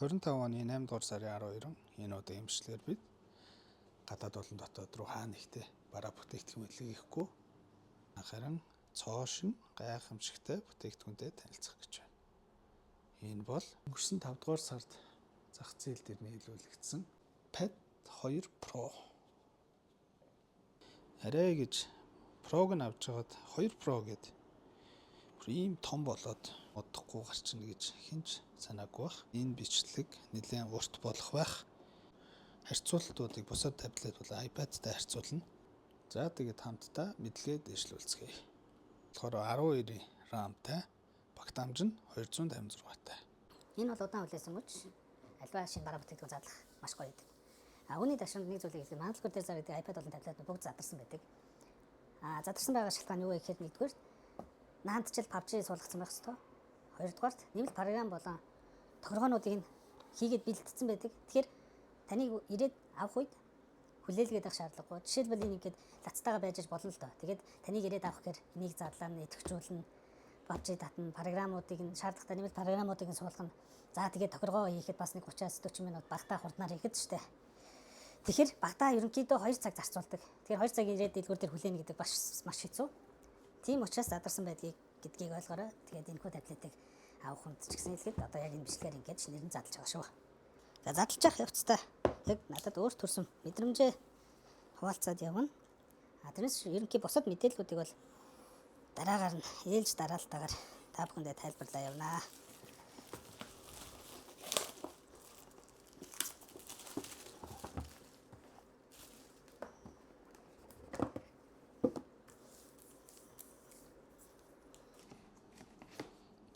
25 оны 8 дугаар сарын 12-нд энэ удаагийн имчилгээр бид гадаад болон дотоод руу хаа нэгтээ бараа бүтээгдэхүүн хийхгүй харин цоошин гайхамшигтай бүтээгдэхүүнтэй танилцах гэж байна. Энэ бол өнгөрсөн 5 дугаар сард зах зээл дээр нийлүүлэгдсэн Pad 2 Pro. Арай гэж Pro-г нь авч хагаад 2 Pro гэдэг ийм том болоод удахгүй гарчна гэж хинч санаагүй байх. Энэ бичлэг нэлээд урт болох байх. Харьцуултуудыг бусад таблет бол iPad-тай харьцуулна. За тэгээд хамтдаа мэдлэгээ дэвшлүүлцгээе. Тэгэхээр 12-ийн RAM-тай, багтаамж нь 256-тай. Энэ бол удаан хүлээсэн мөч альва шинэ бараа бүтээгдэхүүн задлах маш гоё гэдэг. Үүний дашинд нэг зүйлийг хэлэхэд магадлал дээр зардаг iPad болон таблет бүгд задарсан байдаг. Задарсан байгаа шалтгаан юу вэ гэхээр нэгдүгээр наандчил PUBG суулгацсан байх ёстой. Хоёрдугаарт нэмэлт програм болон тохиргоонуудыг хийгээд бэлтгэсэн байдаг. Тэгэхээр таныг ирээд авах үед хүлээлгээд авах шаардлагагүй. Жишээлбэл энэ ингээд лацтайгаа байж болно л доо. Тэгээд таныг ирээд авах гэхээр энийг задлаа, идэвхжүүлнэ. PUBG татна, програмуудыг нь шаардлагатай нэмэлт програмуудыг нь суулгана. За тэгээд тохиргоо хийхэд бас нэг 30-40 минут багтаа хурднаар хийхэд штэ. Тэгэхээр багтаа ерөнхийдөө 2 цаг зарцуулдаг. Тэгэхээр 2 цаг ирээд дэлгүүр дээр хүлээнэ гэдэг маш хэцүү. Тийм учраас задарсан байдгийг ойлгоорой. Тэгээд энэ хүү таблетыг авах хүнд ч гэсэн хэлэхэд одоо яг энэ бичлэгээр ингээд шинээр нь задлж байгаа шүү. За задлж явах явцдаа яг надад өөр төрсөн мэдрэмжээ хуваалцаад явна. Тэрнээс ерөнхий бусад мэдээллүүдийг бол дараагаар нь ээлж дараалтаагаар та бүхэндээ тайлбарлаа явнаа.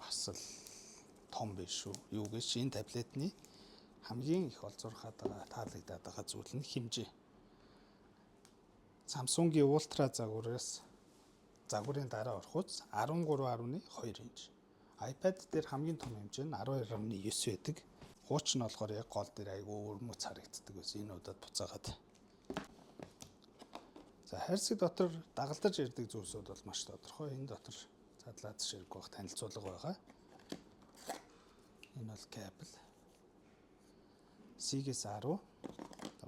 Бас л том биш шүү. Юу гэж энэ таблетны хамгийн их олзуурхаад байгаа, таалагдаад байгаа зүйл нь хэмжээ. Samsung-ийн Ultra загварын дараа орохоц 13.2 инч. iPad дээр хамгийн том хэмжээ нь 12.9 байдаг. Хууч нь болохоор яг гол дээр айгүй өрмөц харагддаг байсан. Энэ удаад буцаагаад. За хайрцаг дотор дагалдаж ирдэг зүйлсүүд бол маш тодорхой. Энэ дотор задлаад ширэг байх танилцуулга байгаа. Энэ бол кабель. C-гээс 10.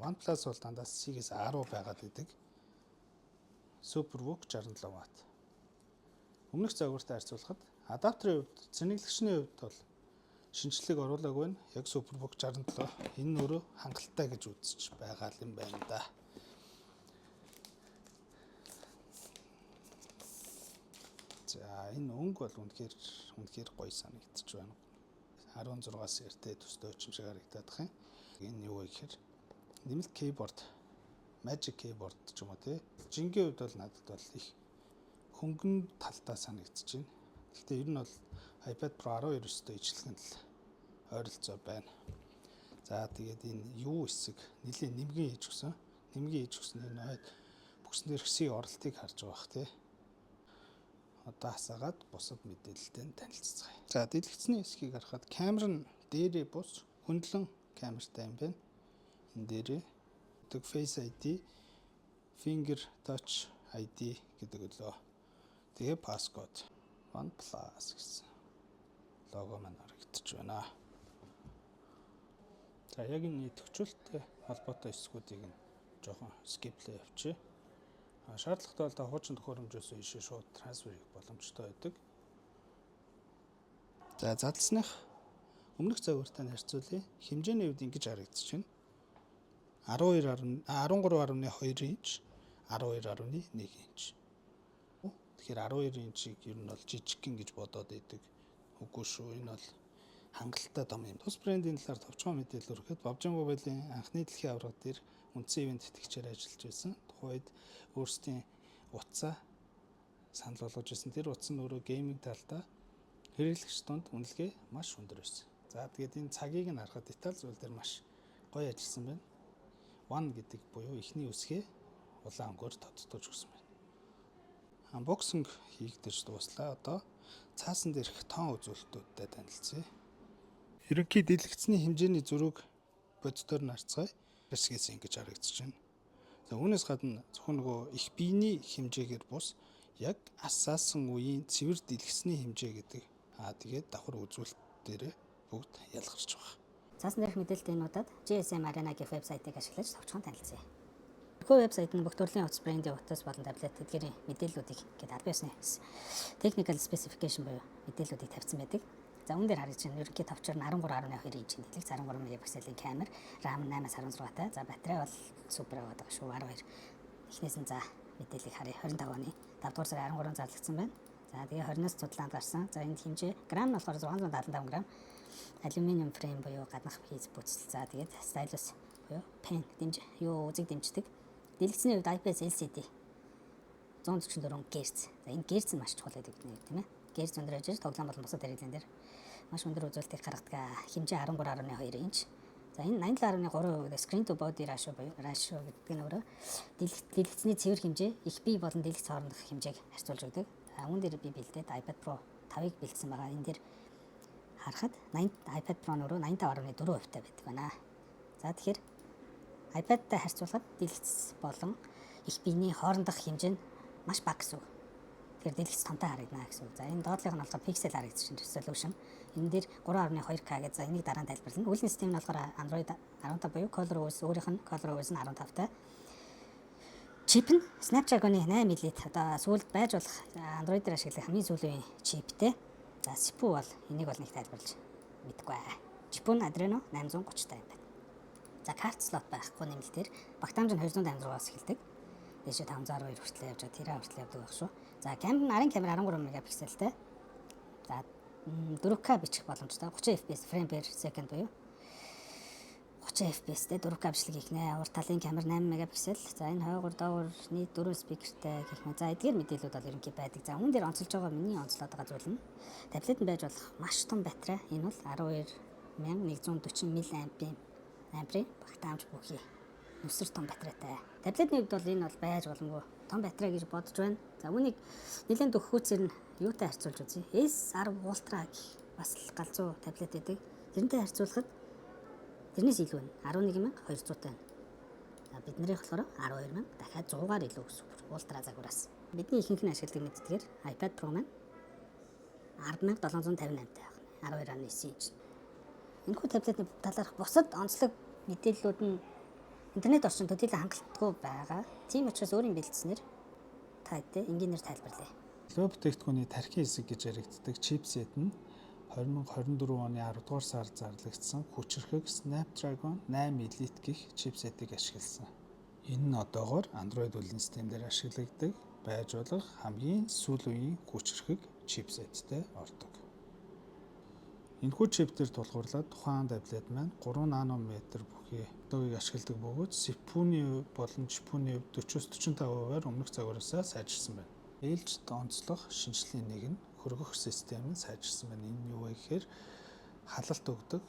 OnePlus бол дандаа C-гээс 10 байгаад идэг. SuperVOOC 67 Вт. Өмнөх загвартай харьцуулахад адаптерын хувьд, цэнэглэгчний хувьд бол шинжлэх оруулаагүй нь яг SuperVOOC 67. Энэ нь өөрөө хангалттай гэж үзэж байгаа юм байна да. За энэ өнгө бол үнэхээр гоё санагдчих байна. 16-аас эртээ төстэй өчм шиг харагдаад байгаа юм. Энэ юу вэ гэхээр нэмэлт keyboard, Magic Keyboard ч юм уу тий. Жингийн хувьд бол надад бол их хөнгөн талтай санагдаж байна. Гэхдээ ер нь бол iPad Pro 12-тэй ижилхэн л ойролцоо байна. За тэгээд энэ юу хэсэг нэлийн нэмгэн хийж өгсөн. Нэмгэн хийж өгсөн энэ бүксэн дээр хэсгийн оролтыг харж байгаа бах тий. Одоо хасаагаад бусад мэдээлэлтэй танилццгаая. За дэлгэцний хэсгийг харахад камер нь дээрээ бус хөндлөн камертай юм байна. Энэ дээрээ Face ID, Finger Touch ID гэдэг лөө. Тэгээ passcode OnePlus гэсэн лого маань харагдаж байна. За яг энэ идэвхжүүлэлттэй холбоотой хэсгүүдийг нь жоохон скиплээ явчих. Шаардлагатай бол хуучин төхөөрөмжөөс ийшээ шууд трансфер хийх боломжтой байдаг. За задлсных өмнөх загвартай харьцуулъя. Хэмжээний хувьд ингэж харагдаж байна. 13.2 инч, 12.1 инч. Тэгэхээр 12 инчийг ер нь бол жижигхэн гэж бодоод идэг. Үгүй шүү. Энэ бол хангалттай том юм. Тус брендийн талаар товчхон мэдээлэл өргөхөд PUBG Mobile-ийн анхны дэлхийн аварга дээр үндсэн ивент тэтгэгчээр ажиллаж байсан. Тухайд өөрсдийн утсаа санал болгож байсан. Тэр утас нь өөрөө гейминг талдаа хэрэглэгч донд үнэлгээ маш өндөр байсан. За тэгээд энэ цагийг нь харахад деталь зүйл дээр маш гоё ажилласан байна. One гэдэг буюу эхний үсгээ улаан өнгөөр тодтолж өгсөн байна. Unboxing хийгдэж дууслаа. Одоо цаасан дээрх тоон үзүүлэлтүүдтэй танилцъя. Ерөнхий дэлгэцний хэмжээний зураг бодитоор нь харцгаая. Хэсгээс ингэж харагдаж байна. За үүнээс гадна зөвхөн нөгөө их биений хэмжээгээр бус яг асаасан үеийн цэвэр дэлгэцний хэмжээ гэдэг. Тэгээд давхар үзүүлэлт дээр бүгд ялгарч байгаа. Цаасан дээрх мэдээлэлтнуудад GSM Arena гэх вебсайтыг ашиглаж товчхон танилцъя. Хөө вебсайт нь бүх төрлийн утас брендийн утас болон таблет эдгээрийн мэдээллүүдийг гээд аль биесны technical specification буюу мэдээллүүдийг тавьсан байдаг. За үүн дээр харж байна. Ерөнхий товчор нь 13.2 инчийн дэлгц 13 мегапикселийн камер, RAM 8-16-тай. За батарей бол супер байгаа шүү 12. Эхнээс нь за мэдээллийг харъя. 25 оны 5 дугаар сарын 13-нд зарлагдсан байна. За тэгээ 20-оос цуглаанд гарсан. За энэ хэмжээ грамм нь болохоор 675 грамм. Алюминиум фрейм буюу гаднах хийц бүтцэл. За тэгээд стайлус буюу пен дэмж үзэг дэмждэг. Дэлгэцний хувьд IPS LCD 144 Гц. За энэ Гц нь маш чухал байдаг гэдэг нь тийм ээ. Гц өндөр ажиж тоглоом болон бусад хэрэглэн дээр маш өндөр үзүүлэлтийг гаргадаг. Хэмжээ 13.2 инч. За энэ 87.3% screen to body ratio гэдэг нь өөрөө дэлгэцний цэвэр хэмжээ их бие болон дэлгэц хоорондох хэмжээг харьцуулж өгдөг. Үүн дээр би бэлдээд iPad Pro 5-ыг бэлдсэн байгаа. Энэ дээр харахад iPad Pro нь өөрөө 85.4% байдаг байна. За тэгэхээр iPad-тай харьцуулахад дэлгэц болон их биений хоорондох хэмжээ нь маш бага гэсэн үг. Тэгэхээр дэлгэц томтой харагдана гэсэн үг. За энэ доотлих нь болохоор pixel харагдчихсан resolution. Энэ дээр 3.2K гэж за энийг дараа нь тайлбарлана. Үйлдвэрлэлийн систем нь болохоор Android 15 буюу ColorOS өөрийнх нь ColorOS нь 15-тай. Чип нь Snapdragon-ы 8 мм одоо сүүлд байж болох Android дээр ашиглах хамгийн сүүлийн чиптэй. За CPU бол энийг бол нэг тайлбарлаж мэдэхгүй аа. CPU нь Adreno 830-тай юм байна. За карт слот байхгүй нэмэлтээр багтаамж нь 256-аас эхэлдэг. Дээшээ 512 хүртэл явж байгаа, тэрэ хүртэл явдаг байх шүү. За камер нь арын камер 13 мегапикселтэй. За 4К бичих боломжтой. 30 fps frame per second буюу 30 fps-тэй 4К бичлэг хийхнэ. Урд талын камер 8 мегапиксел. За энэ хойгоор доогоор нийт 4 спикертэй гэх мэт. За эдгээр мэдээлүүд бол ерөнхий байдаг. За үүн дээр онцолж байгаа миний онцлоод байгаа зүйл нь таблет нь байж болох маш том батарей. Энэ бол 12140 мАh-ийн багтаамж бүхий нүсэр том батарейтай. Таблетны хувьд бол энэ бол байж боломгүй том батарей гэж бодож байна. За үүнийг нэлээд өгөхүүцээр нь юутай харьцуулж үзье. S10 Ultra гэх бас галзуу таблет байдаг. Тэрнтэй харьцуулахад тэрнээс илүү байна. 11200-тай байна. За биднэрийнх болохоор 12000 дахиад 100-аар илүү супер ультра загвараас. Бидний ихэнх нь ашигладаг мэддгээр iPad Pro маань 10758-тай байна. 12.9 инч. Энэхүү таблетны талаарх бусад онцлог мэдээллүүд нь интернет орчинд төдийлөн хангалтгүй байгаа. Тийм учраас өөрийн бэлдснээр та хэдтэй энгийнээр тайлбарлая. Лоб бүтээгдэхүүний тархин хэсэг гэж яригддаг чипсет нь 2024 оны 10 дугаар сард зарлагдсан хүчирхэг Snapdragon 8 Elite гэх чипсетийг ашигласан. Энэ нь одоогоор Android үйлдвэрлэлийн системээр ашигладаг байж болох хамгийн сүүлийн хүчирхэг чипсеттэй ордог. Энэхүү чиптэр тулгуурлаад тухайн таблет маань 3 нанометр бүхий технологиг ашигладаг бөгөөд CPU-ний болон GPU-ний 40-45%-аар өмнөх загвараасаа сайжирсан байна. Ээлжид онцлог шинжлэлийн нэг нь хөргөх систем нь сайжирсан байна. Энэ юу вэ гэхээр халалт өгдөг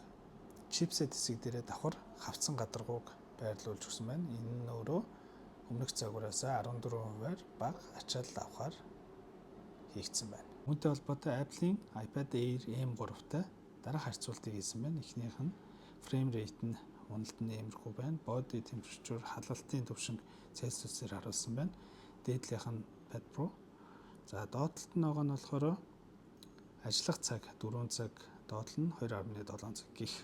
чипсет хэсэг дээрээ давхар хавцсан гадаргууг байрлуулж өгсөн байна. Энэ нь өөрөө өмнөх загвараасаа 14%-аар бага ачаал авахар хийгдсэн байна. Үүнтэй холбоотой Apple-ийн iPad Air M3-тай дараах харьцуултыг хийсэн байна. Эхнийх нь frame rate нь уналт нь иймэрхүү байна. Body temperature халалтын түвшинг Celsius-ээр харуулсан байна. Дээдлийнх нь iPad Pro. За доотлолт нь байгаа нь болохоор ажиллах цаг 4 цаг, доотлол нь 2.7 цаг гих.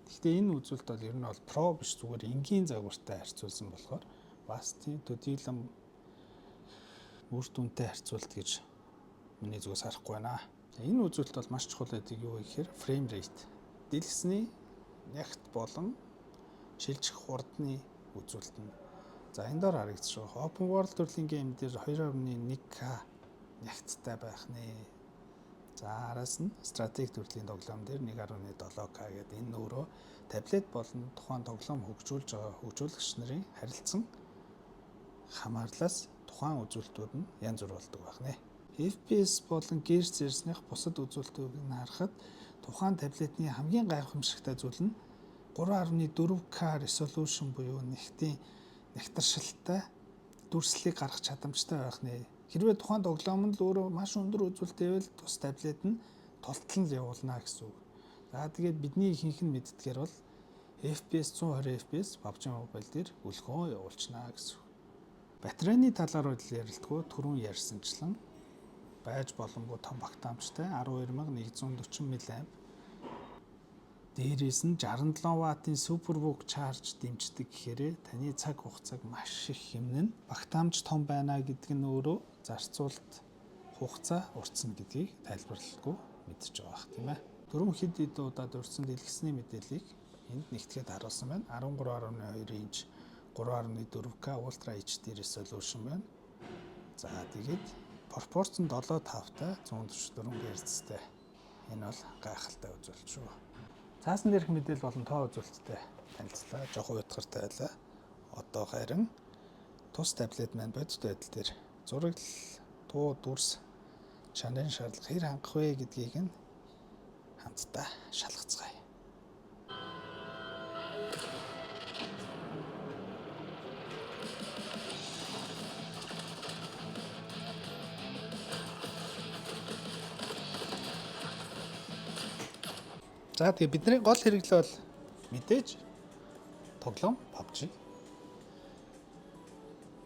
Гэхдээ энэ үзүүлэлт бол ер нь бол Pro биш зүгээр энгийн загвартай харьцуулсан болохоор бас тийм төдийлөн үр дүнтэй харьцуулт гэж миний зүгээс харахгүй байна. Энэ үзүүлэлт бол маш чухал байдаг юу гэхээр frame rate. Дэлгэцний нягт болон шилжих хурдны үзүүлэлт нь. За энэ доор харагдаж байгаа. Open World төрлийн гейм дээр 2.1K нягттай байх нэ. За араас нь стратеги төрлийн тоглоом дээр 1.7K гэдэг энэ өөрөө таблет болон тухайн тоглоом хөгжүүлж байгаа хөгжүүлэгч нарын харилцан хамаарлаас тухайн үзүүлэлтүүд нь янз бүр болдог байх нэ. FPS болон Герц ирснийх бусад үзүүлэлтүүдийг харахад тухайн таблетны хамгийн гайхамшигтай зүйл нь 3.4K resolution буюу нэгтийн нягтаршилтай дүрслэлийг гаргах чадамжтай байх нэ. Хэрвээ тухайн тоглоом нь л өөрөө маш өндөр үзүүлэлттэй байвал тус таблет нь тултал нь явуулна гэсэн үг. За тэгээд бидний ихэнх нь мэддгээр бол FPS 120 FPS PUBG Mobile дээр өлгөө явуулчихна гэсэн үг. Батарейны талаар ярилцгаа түрүүн ярьсанчлан байж боломгүй том багтаамжтай 12140 мАh Дээрээс нь 67 ваттын супербук чарж дэмждэг гэхээр таны цаг хугацааг маш их хэмнэн багтаамж том байна гэдэг нь өөрөө зарцуулалт хугацаа уртсна гэдгийг тайлбарлалгүй мэдчихэж байгаа бах тийм ээ. Дөрвөн хэд хэд удаад урьдсан дэлгэсний мэдээллийг энд нэгтгэхэд харуулсан байна. 13.2 инч 3.4К Ultra HD resolution байна. За тэгээд пропорцэн 7:5-тай 144 Гц-тэй. Энэ бол гайхалтай үзүүлэлт шүү. Цаасан дээрх мэдээлэл болон тоо үзүүлэлттэй танилцлаа. Жохон уйтгартай байлаа. Одоо харин тус таблет маань бодит байдал дээр зураг, дуу, дүрс, чанарын шаардлага хэр хангах вэ гэдгийг нь хамтдаа шалгацгаая. За тэгээ бидний гол хэрэглээ бол мэдээж тоглоом PUBG.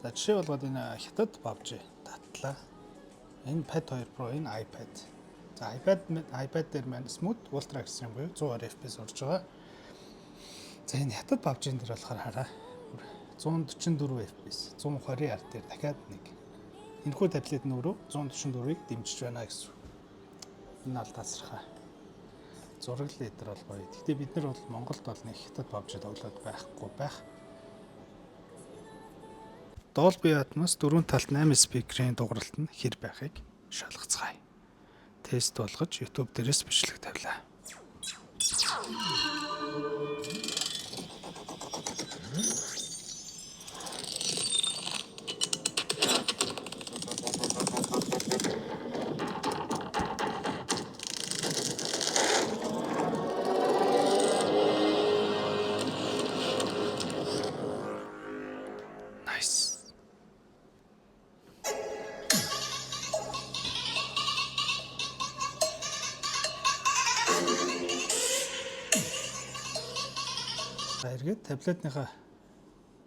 За жишээ болгоод энэ хятад PUBG татлаа. Энэ Pad 2 Pro, энэ iPad. За iPad дээр маань Smooth Ultra Extreme буюу 120 FPS орж байгаа. За энэ хятад PUBG-н дээр болохоор хараа 144 FPS, 120 Hz дээр дахиад нэг. Энэхүү таблет нь өөрөө 144-ыг дэмжиж байна гэсэн. Энэ аль тасархаа. Зураг лидер бол гоё. Гэхдээ бид нар бол Монголд бол нэг хятад PUBG тоглоод байхгүй байх. Dolby Atmos 4 талт 8 спикерийн дууралт нь хэр байхыг шалгацгаая. Тест болгож YouTube дээрээс бичлэг тавилаа. За эргээд таблетныхаа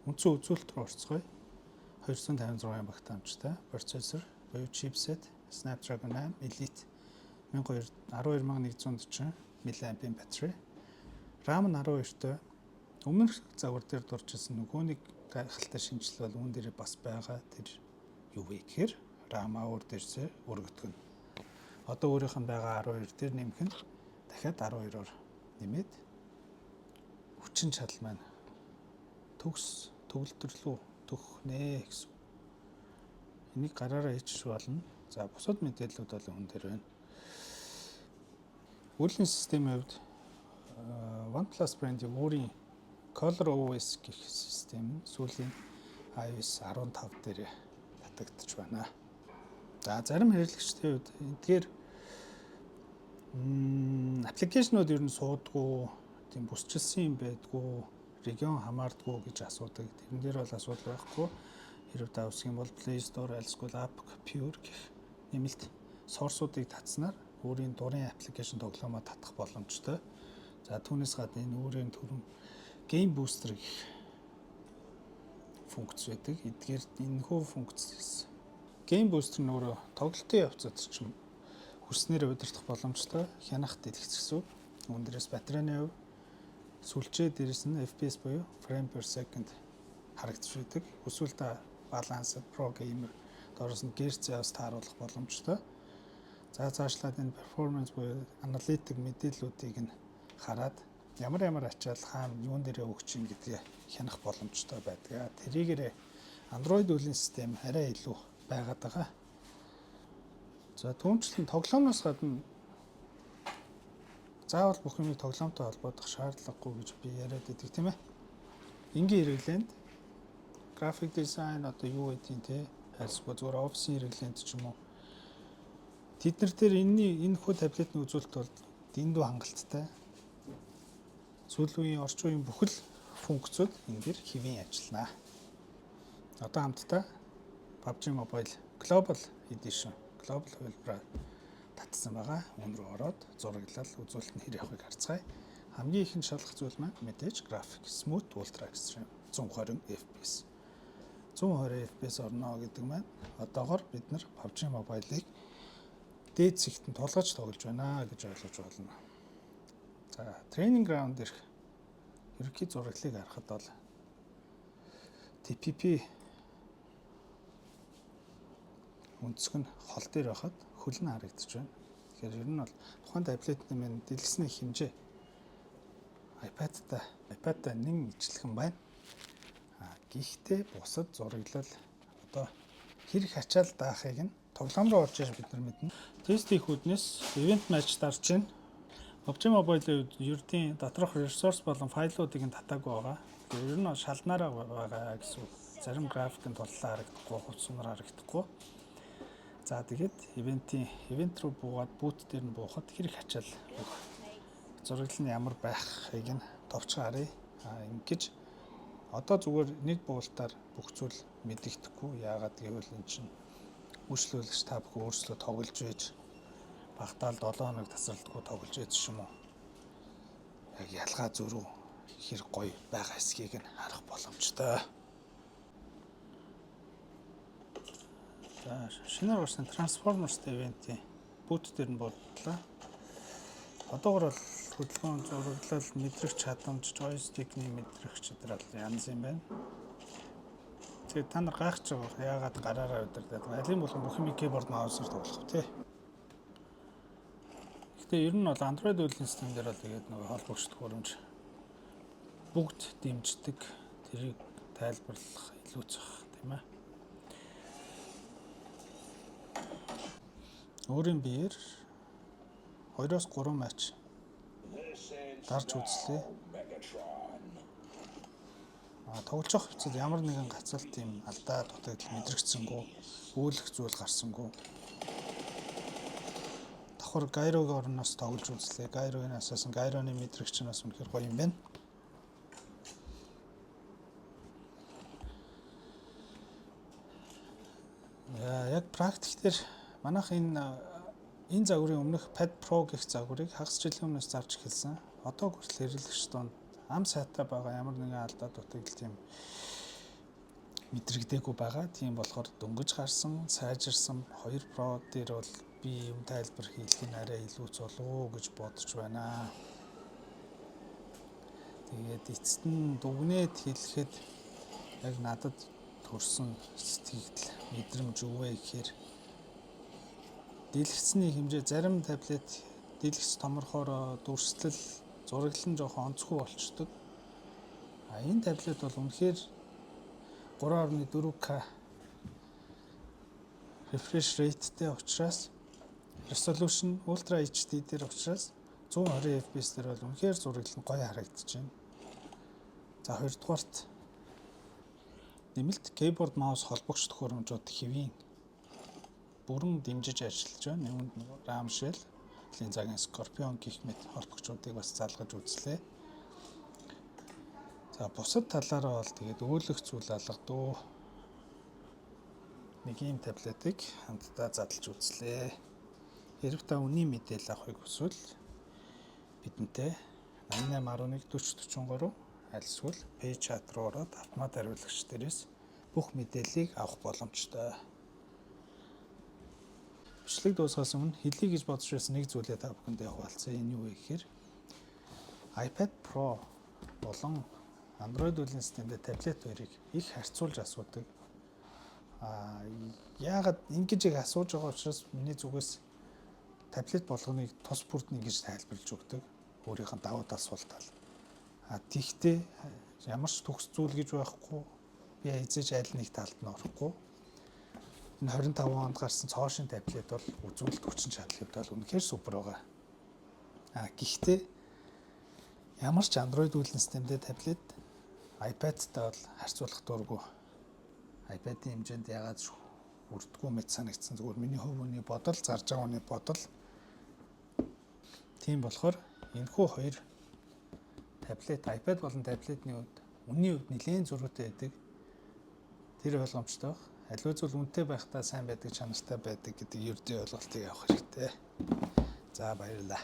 үндсэн үзүүлэлт рүү орцгоё. 256 багтаамжтай процессор, буюу chipset Snapdragon 8 Elite 12140 mAh батарей. RAM нь 12-той. Өмнөх загвар дээр дурж ирсэн нөгөөний гайхалтай шинжилэл бол үүн дээр бас байгаа. Тэр юу вэ гэхээр RAM-аа өөр дээрсээ өргөдгөн. Одоо өөрийнх нь байгаа 12 дээр нэмэх нь дахиад 12-оор нэмээд хүчин чадал маань төгс төгөлдрөлөө төхнэ гэсэн. Энийг гараараа хийчих болно. За бусад мэдээллүүд бол энэ дээр байна. Үйлдвэрлэлийн системийн хувьд OnePlus брендийн өөрийн ColorOS гэх систем нь сүүлийн iOS 15 дээр татагдчих байна. За зарим хэрэглэгчдийн хувьд эдгээр аппликейшнууд ер нь суудгүй, тийм бүсчилсэн юм байдгүй, регион хамаардгүй гэж асуудаг. Тэрэн дээр бол асуудал байхгүй. Хэрв та үсэх юм бол Play Store, альсгүй App Pure гэх нэмэлт сорсуудыг татснаар өөрийн дурын аппликейшн тоглоомоо татах боломжтой. За түүнээс гадна энэ өөрийн төрөм Game Booster гэх функц байдаг. Эдгээр энэхүү функц Game Booster нь өөрөө тоглолтын явцад ч хүснээр удирдах боломжтой. Хянах дэлгэцсэн. Үүн дээрээс батарейны хувь сүлжээ дээрээс нь FPS буюу frame per second харагдаж байдаг. Эсвэл та Balance Pro Gamer доороос нь герц явц тааруулах боломжтой. За цаашлаад энэ performance буюу аналитик мэдээллүүдийг нь хараад ямар ачаал хаана юун дээрээ өгч ин гэдгээ хянах боломжтой байдаг. Тэрийгээрээ Android үеийн систем арай илүү байгаад байгаа. За түүнчлэн тоглоомноос гадна заавал бүх юмыг тоглоомтой холбоодох шаардлагагүй гэж би яриад байдаг тийм ээ. Энгийн хэрэглээнд график дизайн одоо юу гэдгийг те хайрцаггүй зүгээр офисын хэрэглээнд ч юм уу. Тэд нар дээр энэ хүү таблетны үзүүлэлт бол дэндүү хангалттай. Сүүлийн орчин үеийн бүхэл функцүүд энэ дээр хэвэн ажиллана. Одоо хамтдаа PUBG Mobile Global Edition Global хувилбараа татсан байгаа. Үүн рүү ороод зураглал үзүүлэлт нь хэр явахыг харцгаая. Хамгийн ихэнд шалгах зүйл маань мэдээж график Smooth Ultra Extreme 120 FPS. 120 FPS орно гэдэг маань одоогоор бид нар PUBG Mobile-ыг дээд зэгтэн тулгаж тоглож байна гэж ойлгож болно. За тренинг раунд дээрх ерөнхий зураглалыг харахад бол TPP өнцөг нь хол дээр байхад хөл нь харагдаж байна. Тэгэхээр ер нь бол тухайн таблетны минь дэлгэсний хэмжээ iPad-та нэн ижилхэн байна. Гэхдээ бусад зураглал одоо хэрэг ачаал даахыг нь тоглоом руу орж ирж бид нар мэднэ. Тест хийх үүднээс event match дарж байна. PUBG Mobile-ийн үед ердийн доторх ресурс болон файлуудыг нь татаагүй байгаа. Ер нь шалнараа байгаа гэсэн үг. Зарим график нь туллаа харагдахгүй, хувцсмар харагдахгүй. За тэгээд ивент руу буугаад бүүт дээр нь буухад хэрэг ачаал зураглал нь ямар байхыг нь товч харъя. Ингэж одоо зүгээр нэг буултаар бүх зүйл мэдэгдэхгүй. Яагаад гэвэл эн чинь үйлчлүүлэгч та бүхэн өөрсдөө тоглож байж багтаал 7 хоног тасралтгүй тоглож байж юм уу? Яг ялгаа зөрүү хэр гоё байгаа эсхийг нь харах боломжтой. За шинээр гарсан Transformers ивентийн бүүт дээр нь болтлоо. Одоогор бол хөдөлгөөн зураглал, мэдрэгч чадамж, joystick-ний мэдрэгч зэрэг янз юм байна. Тэгээд та нар гайхаж байгаа яагаад гараараа удирдах вэ? Алийн болон бүх юм keyboard mouse-аар тоглох тий. Гэхдээ ер нь бол Android үйлдвэрлэлийн систем дээр бол тэгээд нөгөө холбогчдох хөрөмж бүгд дэмждэг, тэрийг тайлбарлах илүү зах тийм ээ. Өөрийн биеэр 2-3 матч дарж үзлээ. Тоглож явах хэвчээд ямар нэгэн гацалт юм алдаа дутагдал мэдрэгдсэнгүү, үүлэх зүйл гарсангүй. Давхар Гайрогийн орноос тоглож үзлээ. Гайрогийн асаасан Гайроны мэдрэгч нас үнэхээр гоё юм байна. Яг практик дээр манайх энэ загварын өмнөх Pad Pro гэх загварыг хагас жилийн өмнөөс зарж эхэлсэн. Одоо хүртэл хэрэглэгч донд ам сайтай байгаа ямар нэгэн алдаа дутагдал тийм мэдрэгдээгүй байгаа. Тийм болохоор дөнгөж гарсан, сайжирсан 2 Pro дээр бол би юм тайлбар хийх нь арай илүү золоо гэж бодож байна. Тэгээд эцэст нь дүгнээд хэлэхэд яг надад төрсэн сэтгэл мэдрэмж юу вэ гэхээр дэлгэцний хэмжээ зарим таблет дэлгэц томорхоор дүрслэл зураглал нь жоохон онцгүй болчдөг. Энэ таблет бол үнэхээр 3.4K refresh rateтэй учраас resolution Ultra HD дээр учраас 120 FPS дээр бол үнэхээр зураглал нь гоё харагдаж байна. За хоёрдугаарт нэмэлт keyboard mouse холбогч төхөөрөмжүүд хэвийн бүрэн дэмжиж ажиллаж байна. Үүнд Ramshell, Linzaгийн Scorpion гэх мэт холбогчдыг бас залгаж үзлээ. За бусад талаараа бол тэгээд өөлөх зүйл алгадуу нэг юм таблетыг хамтдаа задлж үзлээ. Хэрв та үнийн мэдээлэл авахыг хүсвэл бидэнтэй 8811 4043 аль эсвэл пэйж чат руу ороод автомат хариулагч дээрээс бүх мэдээллийг авах боломжтой. Бичлэг дуусгаас өмнө хэлье гэж бодож байсан нэг зүйлээ та бүхэндээ хуваалцсан. Энэ юу вэ гэхээр iPad Pro болон Android үйлдвэрлэлийн системтэй таблет хоёрыг их харьцуулж асуудаг. Яагаад ингэж их асууж байгаа учраас миний зүгээс таблет болгоныг тус бүрднэ гэж тайлбарлаж өгдөг. Өөрийнх нь давуу тал сул тал. Тэгтээ ямар ч төгс зүйл гэж байхгүй. Би эзэж аль нэг талд нь орохгүй. Энэ 25 онд гарсан цоошин таблет бол үзүүлэлт хүчин чадлууд бол үнэхээр супер байгаа. Гэхдээ ямар ч Android үйлдвэрлэлийн системтэй таблет iPad-тай бол харьцуулах дурггүй. iPad-ийн хэмжээнд ягаад хүрдэггүй мэт санагдсан. Зүгээр миний хувь хүний бодол, зарж байгаа хүний бодол. Тийм болохоор энэхүү хоёр таблет, iPad болон таблетны үед үнийн үед нэлээд зөрүүтэй байдаг. Тэр ойлгомжтой баг. Аливаа зүйл үнэтэй байхдаа сайн байдаг, чанартай байдаг гэдэг ердийн ойлголтыг авах хэрэгтэй. За баярлалаа.